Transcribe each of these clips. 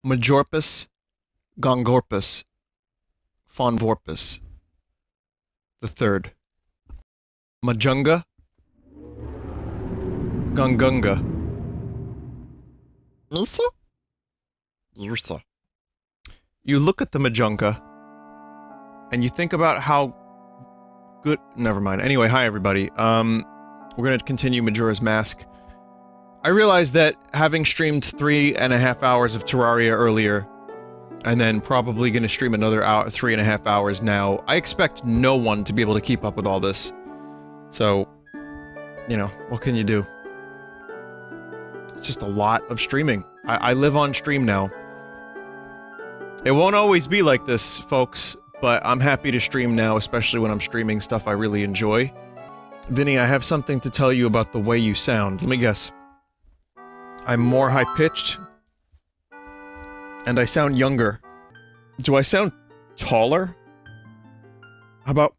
Majorpus, Gongorpus, Fonvorpus. The third. Majunga, Gungunga. Misa? Yursa. You look at the Majunga, and you think about how good- never mind. Anyway, hi everybody. We're gonna continue Majora's Mask. I realized that having streamed 3.5 hours of Terraria earlier, and then probably gonna stream another 3.5 hours now, I expect no one to be able to keep up with all this. So, you know, what can you do? It's just a lot of streaming. I live on stream now. It won't always be like this, folks, but I'm happy to stream now, especially when I'm streaming stuff I really enjoy. Vinny, I have something to tell you about the way you sound. Let me guess. I'm more high-pitched, and I sound younger. Do I sound taller? How about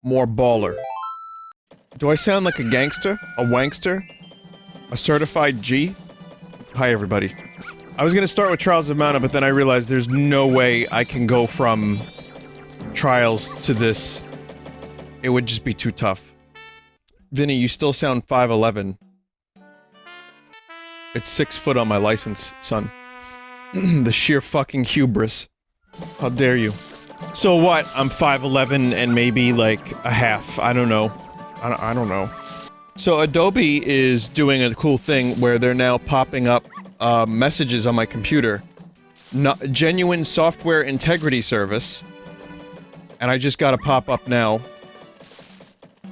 more baller? Do I sound like a gangster? A wankster? A certified G? Hi, everybody. I was gonna start with Trials of Mana, but then I realized there's no way I can go from Trials to this. It would just be too tough. Vinny, you still sound 5'11". It's 6 foot on my license, son. The sheer fucking hubris. How dare you. So what? I'm 5'11 and maybe like a half. I don't know. I don't know. So Adobe is doing a cool thing where they're now popping up messages on my computer. Genuine software integrity service. And I just got a pop-up now.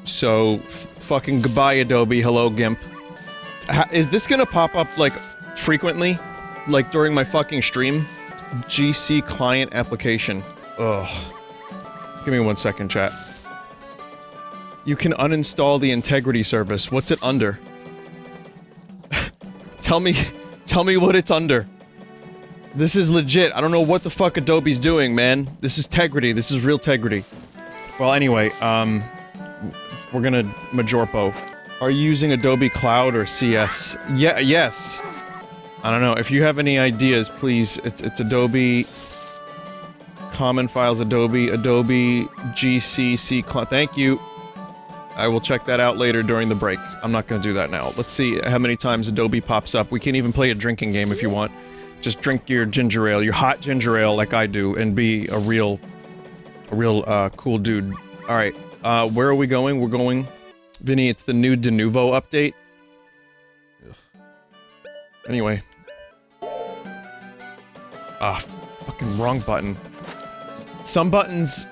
So, fucking goodbye Adobe, hello GIMP. Is this gonna pop up, like, frequently? Like, during my fucking stream? GC client application. Ugh. Give me 1 second, chat. You can uninstall the integrity service. What's it under? Tell me what it's under. This is legit. I don't know what the fuck Adobe's doing, man. This is Tegrity. This is real Tegrity. Well, anyway, we're gonna Majorpo. Are you using Adobe Cloud or CS? Yeah, yes. I don't know. If you have any ideas, please. It's Adobe... Common files, Adobe GCC Cloud. Thank you. I will check that out later during the break. I'm not gonna do that now. Let's see how many times Adobe pops up. We can even play a drinking game if you want. Just drink your ginger ale, your hot ginger ale like I do, and be a real cool dude. Alright, where are we going? We're going... Vinny, it's the new De Novo update. Ugh. Anyway. Ah, fucking wrong button. Some buttons...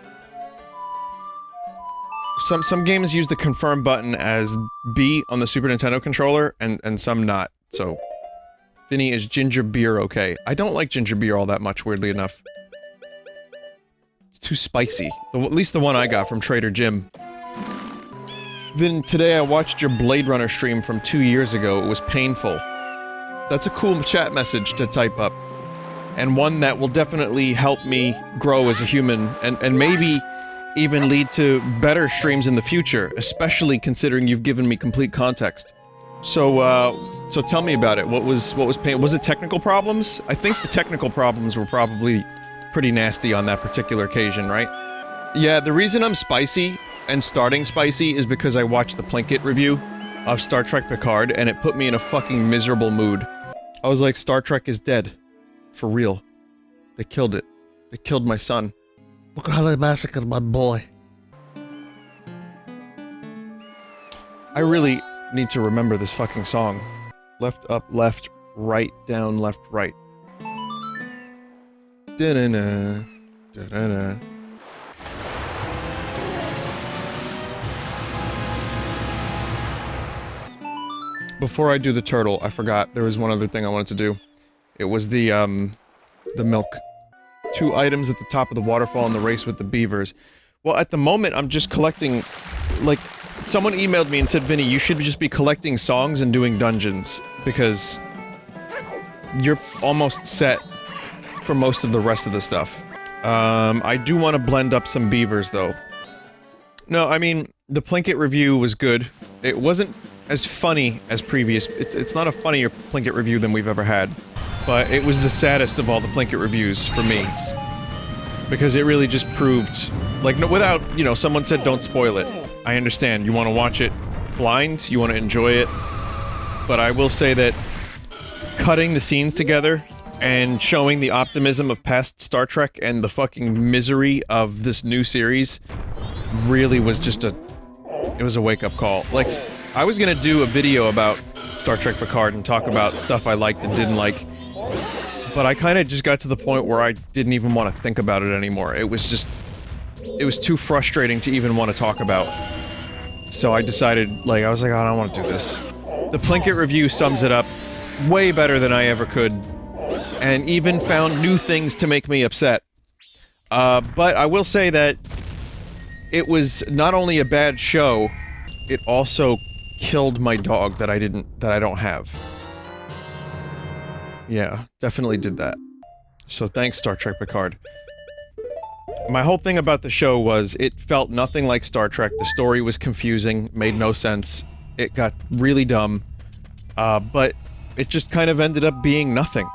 Some games use the confirm button as B on the Super Nintendo controller, and some not, so... Vinny, is ginger beer okay? I don't like ginger beer all that much, weirdly enough. It's too spicy. At least the one I got from Trader Jim. Vin, today I watched your Blade Runner stream from 2 years ago. It was painful. That's a cool chat message to type up. And one that will definitely help me grow as a human, and maybe even lead to better streams in the future, especially considering you've given me complete context. So tell me about it. What was pain? Was it technical problems? I think the technical problems were probably pretty nasty on that particular occasion, right? Yeah, the reason I'm spicy, and starting spicy, is because I watched the Plinkett review of Star Trek Picard, and it put me in a fucking miserable mood. I was like, Star Trek is dead. For real. They killed it. They killed my son. Look how they massacred my boy. I really need to remember this fucking song. Left, up, left, right, down, left, right. Da-da-na, da-da-na. Before I do the turtle, I forgot, there was one other thing I wanted to do. It was the milk. 2 items at the top of the waterfall in the race with the beavers. Well, at the moment, I'm just collecting, like, someone emailed me and said, Vinny, you should just be collecting songs and doing dungeons, because you're almost set for most of the rest of the stuff. I do want to blend up some beavers, though. No, I mean, the Plinkett review was good. It wasn't as funny as previous. It's not a funnier Plinkett review than we've ever had. But it was the saddest of all the Plinkett reviews for me. Because it really just proved... Like, no, without, you know, someone said don't spoil it. I understand, you want to watch it blind, you want to enjoy it. But I will say that cutting the scenes together and showing the optimism of past Star Trek and the fucking misery of this new series really was just a... It was a wake-up call. Like, I was gonna do a video about Star Trek Picard and talk about stuff I liked and didn't like, but I kinda just got to the point where I didn't even want to think about it anymore. It was just... It was too frustrating to even want to talk about. So I decided, like, I was like, oh, I don't want to do this. The Plinkett review sums it up way better than I ever could, and even found new things to make me upset. But I will say that it was not only a bad show, it also killed my dog that I don't have. Yeah, definitely did that. So thanks, Star Trek Picard. My whole thing about the show was, it felt nothing like Star Trek, the story was confusing, made no sense, it got really dumb, but it just kind of ended up being nothing.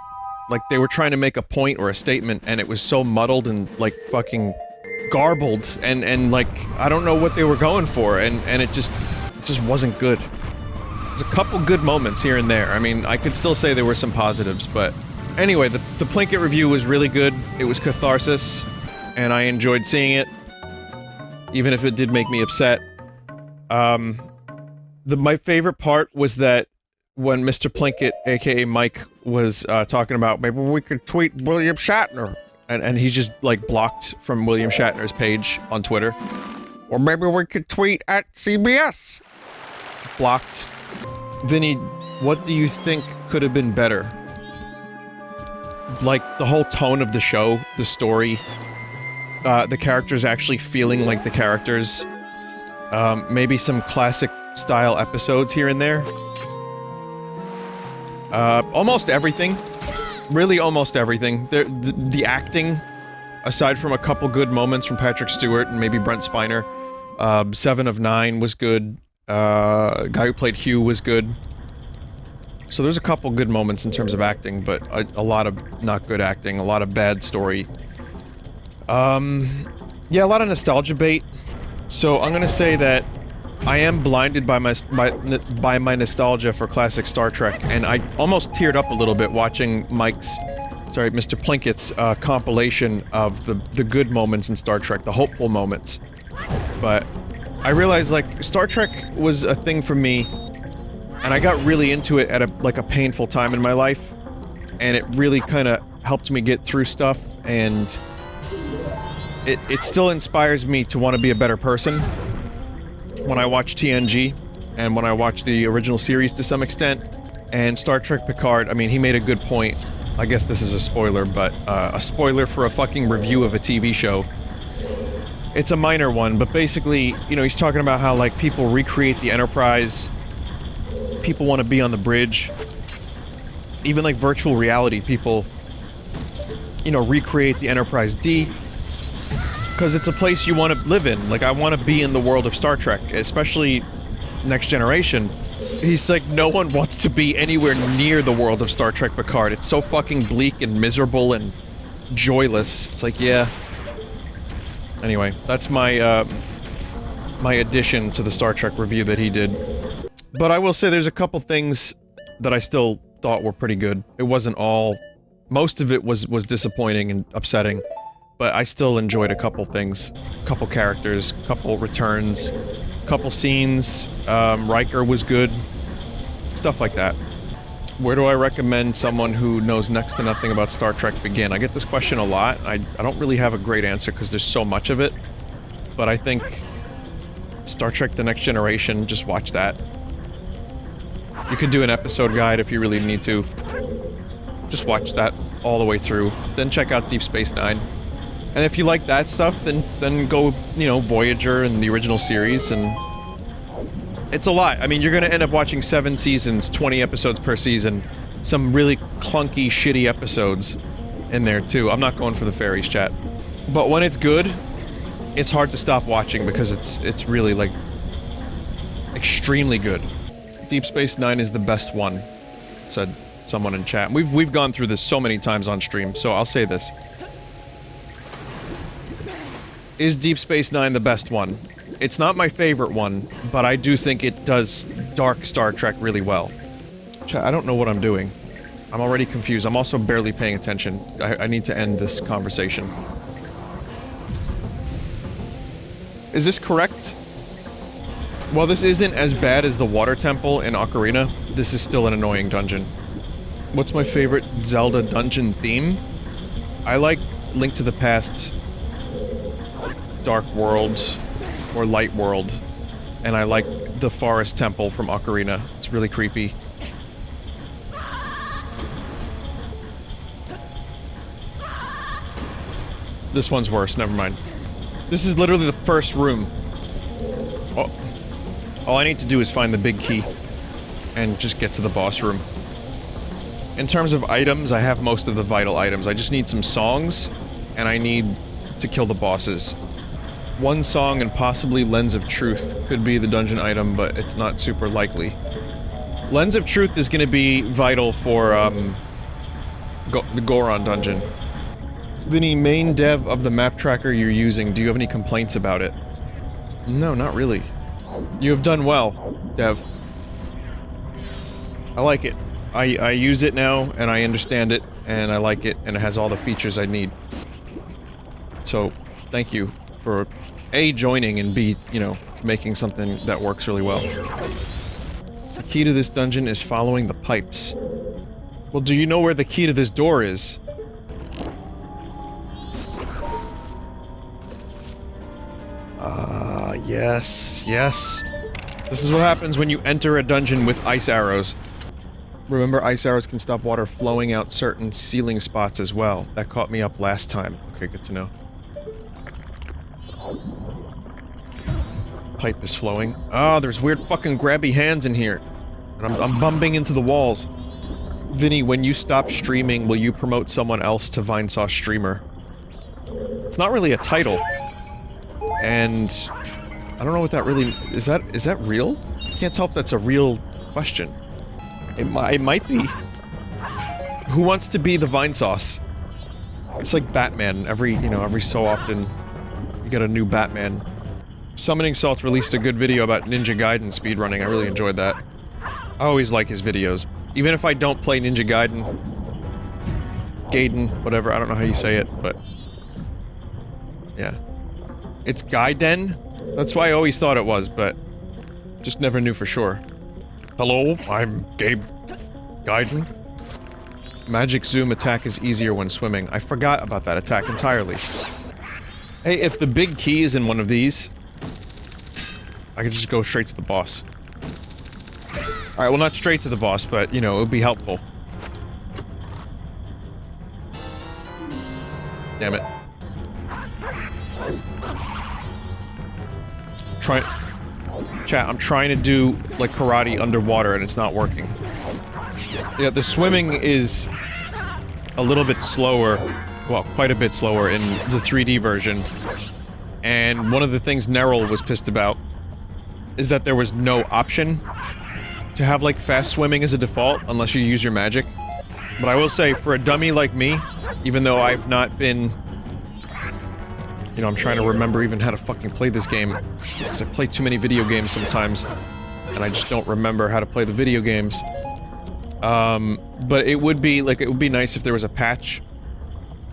Like, they were trying to make a point or a statement, and it was so muddled and, like, fucking garbled, and like, I don't know what they were going for, and it just wasn't good. There's a couple good moments here and there. I mean, I could still say there were some positives, but... Anyway, the Plinkett review was really good, it was catharsis, and I enjoyed seeing it, even if it did make me upset. My favorite part was that when Mr. Plinkett, aka Mike, was talking about maybe we could tweet William Shatner, and he's just, like, blocked from William Shatner's page on Twitter. Or maybe we could tweet at CBS! Blocked. Vinny, what do you think could have been better? Like, the whole tone of the show, the story, the characters actually feeling like the characters, maybe some classic-style episodes here and there. Almost everything. Really almost everything. The acting, aside from a couple good moments from Patrick Stewart and maybe Brent Spiner, 7 of 9 was good, guy who played Hugh was good. So there's a couple good moments in terms of acting, but a lot of not good acting, a lot of bad story. Yeah, a lot of nostalgia bait. So I'm gonna say that I am blinded by my nostalgia for classic Star Trek, and I almost teared up a little bit watching Mr. Plinkett's compilation of the good moments in Star Trek, the hopeful moments. But I realized, like, Star Trek was a thing for me, and I got really into it at a painful time in my life, and it really kind of helped me get through stuff, and it still inspires me to want to be a better person when I watch TNG, and when I watch the original series to some extent, and Star Trek Picard. I mean, he made a good point. I guess this is a spoiler, but a spoiler for a fucking review of a TV show. It's a minor one, but basically, you know, he's talking about how, like, people recreate the Enterprise, people want to be on the bridge, even, like, virtual reality, people, you know, recreate the Enterprise D, because it's a place you want to live in. Like, I want to be in the world of Star Trek, especially Next Generation. He's like, no one wants to be anywhere near the world of Star Trek Picard. It's so fucking bleak and miserable and joyless. It's like, yeah. Anyway, that's my, my addition to the Star Trek review that he did. But I will say there's a couple things that I still thought were pretty good. It wasn't all... Most of it was disappointing and upsetting. But I still enjoyed a couple things. A couple characters, a couple returns, a couple scenes, Riker was good. Stuff like that. Where do I recommend someone who knows next to nothing about Star Trek begin? I get this question a lot. I don't really have a great answer because there's so much of it. But I think Star Trek The Next Generation, just watch that. You could do an episode guide if you really need to. Just watch that all the way through. Then check out Deep Space Nine. And if you like that stuff, then go, you know, Voyager and the original series, and... It's a lot. I mean, you're gonna end up watching 7 seasons, 20 episodes per season. Some really clunky, shitty episodes in there, too. I'm not going for the fairies, chat. But when it's good, it's hard to stop watching because it's really, like, extremely good. Deep Space Nine is the best one, said someone in chat. We've gone through this so many times on stream, so I'll say this. Is Deep Space Nine the best one? It's not my favorite one, but I do think it does dark Star Trek really well. Chat, I don't know what I'm doing. I'm already confused. I'm also barely paying attention. I need to end this conversation. Is this correct? While this isn't as bad as the Water Temple in Ocarina, this is still an annoying dungeon. What's my favorite Zelda dungeon theme? I like Link to the Past, Dark World, or Light World, and I like the Forest Temple from Ocarina. It's really creepy. This one's worse, never mind. This is literally the first room. Oh. All I need to do is find the big key, and just get to the boss room. In terms of items, I have most of the vital items. I just need some songs, and I need to kill the bosses. One song and possibly Lens of Truth could be the dungeon item, but it's not super likely. Lens of Truth is gonna be vital for, the Goron dungeon. Vinny, main dev of the map tracker you're using, do you have any complaints about it? No, not really. You have done well, dev. I like it. I use it now, and I understand it, and I like it, and it has all the features I need. So, thank you for A, joining, and B, you know, making something that works really well. The key to this dungeon is following the pipes. Well, do you know where the key to this door is? Yes, yes. This is what happens when you enter a dungeon with ice arrows. Remember, ice arrows can stop water flowing out certain ceiling spots as well. That caught me up last time. Okay, good to know. Pipe is flowing. Ah, there's weird fucking grabby hands in here. And I'm bumping into the walls. Vinny, when you stop streaming, will you promote someone else to Vinesauce streamer? It's not really a title. And I don't know what that really... Is that real? I can't tell if that's a real question. It might be. Who wants to be the Vinesauce? It's like Batman. Every so often, you get a new Batman. Summoning Salt released a good video about Ninja Gaiden speedrunning. I really enjoyed that. I always like his videos. Even if I don't play Ninja Gaiden... Gaiden, whatever, I don't know how you say it, but... Yeah. It's Gaiden? That's why I always thought it was, but... just never knew for sure. Hello, I'm Gabe... Gaiden? Magic Zoom attack is easier when swimming. I forgot about that attack entirely. Hey, if the big key is in one of these... I could just go straight to the boss. Alright, well not straight to the boss, but, you know, it would be helpful. Damn it. Chat, I'm trying to do, like, karate underwater and it's not working. Yeah, the swimming is a little bit slower, well, quite a bit slower in the 3D version. And one of the things Neril was pissed about is that there was no option to have, like, fast swimming as a default, unless you use your magic. But I will say, for a dummy like me, even though I've not been... You know, I'm trying to remember even how to fucking play this game, because I play too many video games sometimes, and I just don't remember how to play the video games. But it would be, like, it would be nice if there was a patch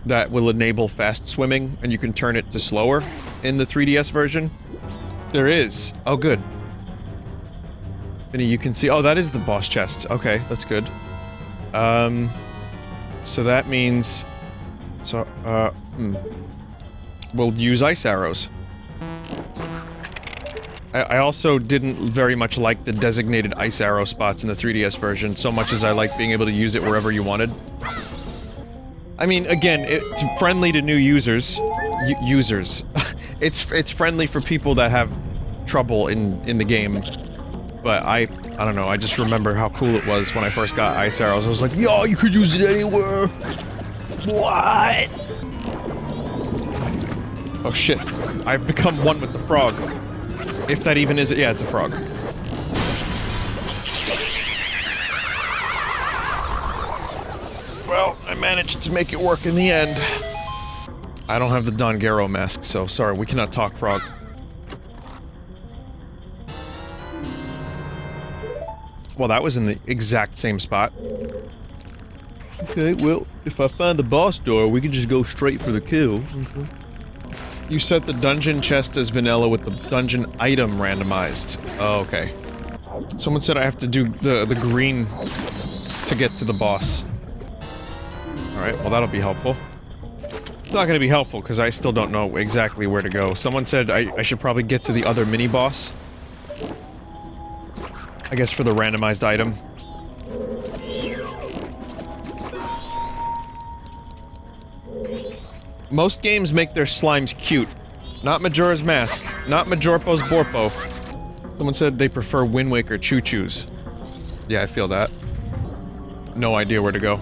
that will enable fast swimming, and you can turn it to slower in the 3DS version. There is. Oh, good. Vinny, you can see- oh, that is the boss chest. Okay, that's good. So that means... So, we'll use ice arrows. I also didn't very much like the designated ice arrow spots in the 3DS version, so much as I like being able to use it wherever you wanted. I mean, again, it's friendly to new users. It's friendly for people that have trouble in the game. But I don't know, I just remember how cool it was when I first got ice arrows. I was like, yo, you could use it anywhere! What? Oh shit, I've become one with the frog. If that even is it, yeah, it's a frog. I managed to make it work in the end. I don't have the Don Garo mask, so sorry, we cannot talk, Frog. Well, that was in the exact same spot. Okay, well, if I find the boss door, we can just go straight for the kill. Okay. You set the dungeon chest as vanilla with the dungeon item randomized. Oh, okay. Someone said I have to do the green to get to the boss. Alright, well that'll be helpful. It's not gonna be helpful, because I still don't know exactly where to go. Someone said I should probably get to the other mini-boss. I guess for the randomized item. Most games make their slimes cute. Not Majora's Mask. Not Majorpo's Borpo. Someone said they prefer Wind Waker Choo-Choos. Yeah, I feel that. No idea where to go.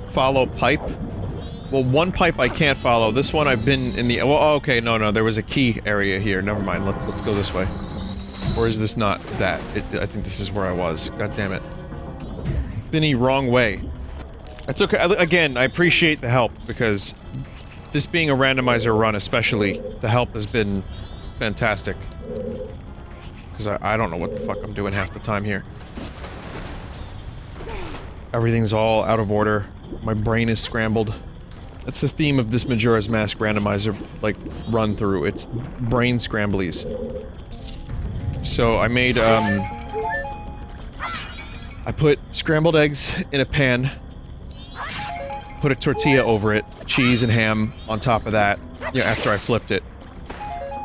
Follow pipe? Well, one pipe I can't follow. This one I've been in the- well, okay, no, there was a key area here. Never mind, let's go this way. Or is this not that? I think this is where I was. God damn it. Vinny, wrong way. That's okay. Again, I appreciate the help, because this being a randomizer run especially, the help has been fantastic. Because I don't know what the fuck I'm doing half the time here. Everything's all out of order. My brain is scrambled. That's the theme of this Majora's Mask randomizer, like, run-through. It's brain scramblies. So, I made, I put scrambled eggs in a pan, put a tortilla over it, cheese and ham on top of that, yeah, after I flipped it,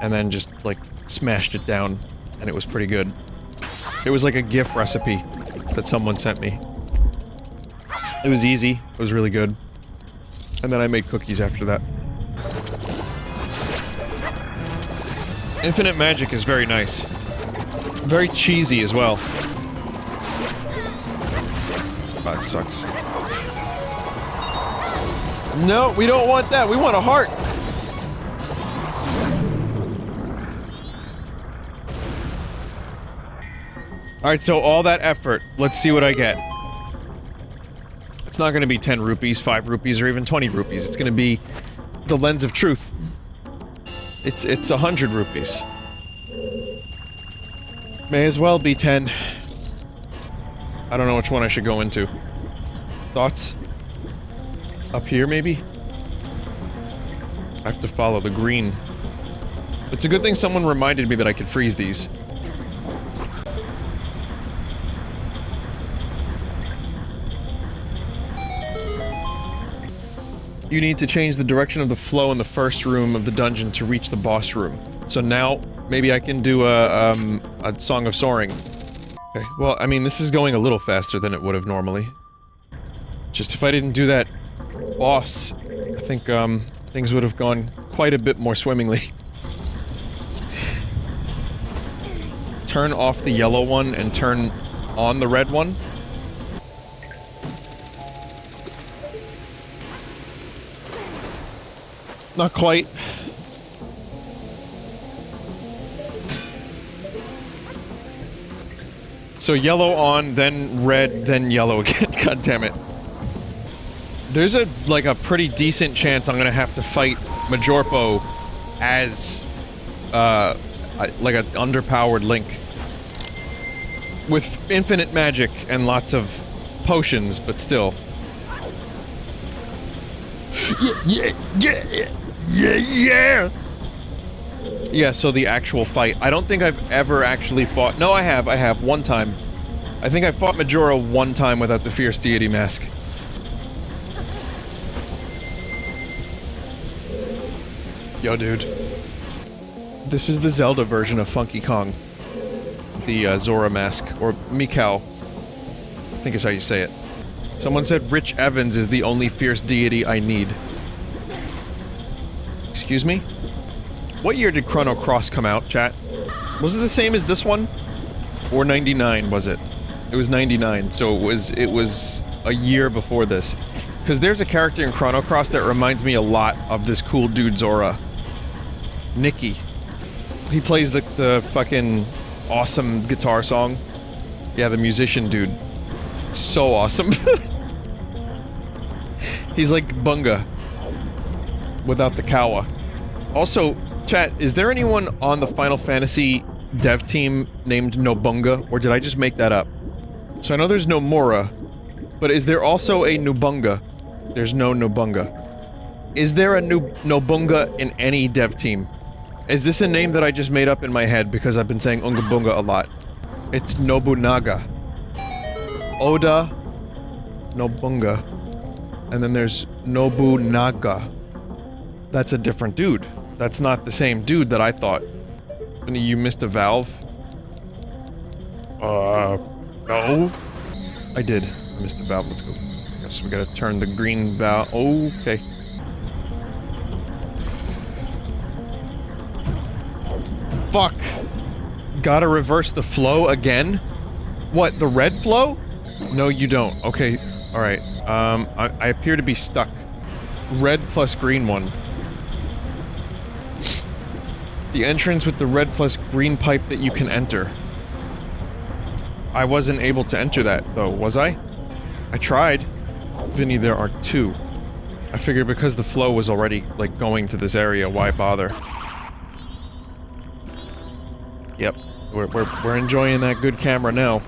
and then just, like, smashed it down, and it was pretty good. It was like a GIF recipe that someone sent me. It was easy, it was really good. And then I made cookies after that. Infinite magic is very nice. Very cheesy as well. Oh, that sucks. No, we don't want that. We want a heart. Alright, so all that effort. Let's see what I get. It's not gonna be 10 rupees, 5 rupees, or even 20 rupees. It's gonna be the lens of truth. It's 100 rupees. May as well be 10. I don't know which one I should go into. Thoughts? Up here, maybe? I have to follow the green. It's a good thing someone reminded me that I could freeze these. You need to change the direction of the flow in the first room of the dungeon to reach the boss room. So now, maybe I can do a Song of Soaring. Okay, well, I mean, this is going a little faster than it would have normally. Just if I didn't do that boss, I think, things would have gone quite a bit more swimmingly. Turn off the yellow one and turn on the red one. Not quite. So yellow on, then red, then yellow again. God damn it. There's like a pretty decent chance I'm gonna have to fight Majorpo as, like an underpowered Link. With infinite magic and lots of potions, but still. Yeah! Yeah, so the actual fight. I don't think I've ever actually fought- no, I have, one time. I think I fought Majora one time without the Fierce Deity mask. Yo, dude. This is the Zelda version of Funky Kong. The, Zora mask, or Mikau. I think is how you say it. Someone said Rich Evans is the only Fierce Deity I need. Excuse me? What year did Chrono Cross come out, chat? Was it the same as this one? Or 99, was it? It was 99, so it was a year before this. Because there's a character in Chrono Cross that reminds me a lot of this cool dude Zora. Nicky. He plays the fucking awesome guitar song. Yeah, the musician dude. So awesome. He's like Bunga. Without the Kawa. Also, chat, is there anyone on the Final Fantasy dev team named Nobunga, or did I just make that up? So I know there's Nomura, but is there also a Nubunga? There's no Nobunga. Is there a Nobunga in any dev team? Is this a name that I just made up in my head because I've been saying Unga Bunga a lot? It's Nobunaga. Oda Nobunga. And then there's Nobunaga. That's a different dude. That's not the same dude that I thought. You missed a valve? No. I did. I missed a valve. Let's go. I guess we gotta turn the green valve. Okay. Fuck. Gotta reverse the flow again? What, the red flow? No, you don't. Okay, alright. I appear to be stuck. Red plus green one. The entrance with the red plus green pipe that you can enter. I wasn't able to enter that, though, was I? I tried. Vinny, there are two. I figured because the flow was already, like, going to this area, why bother? Yep. We're enjoying that good camera now.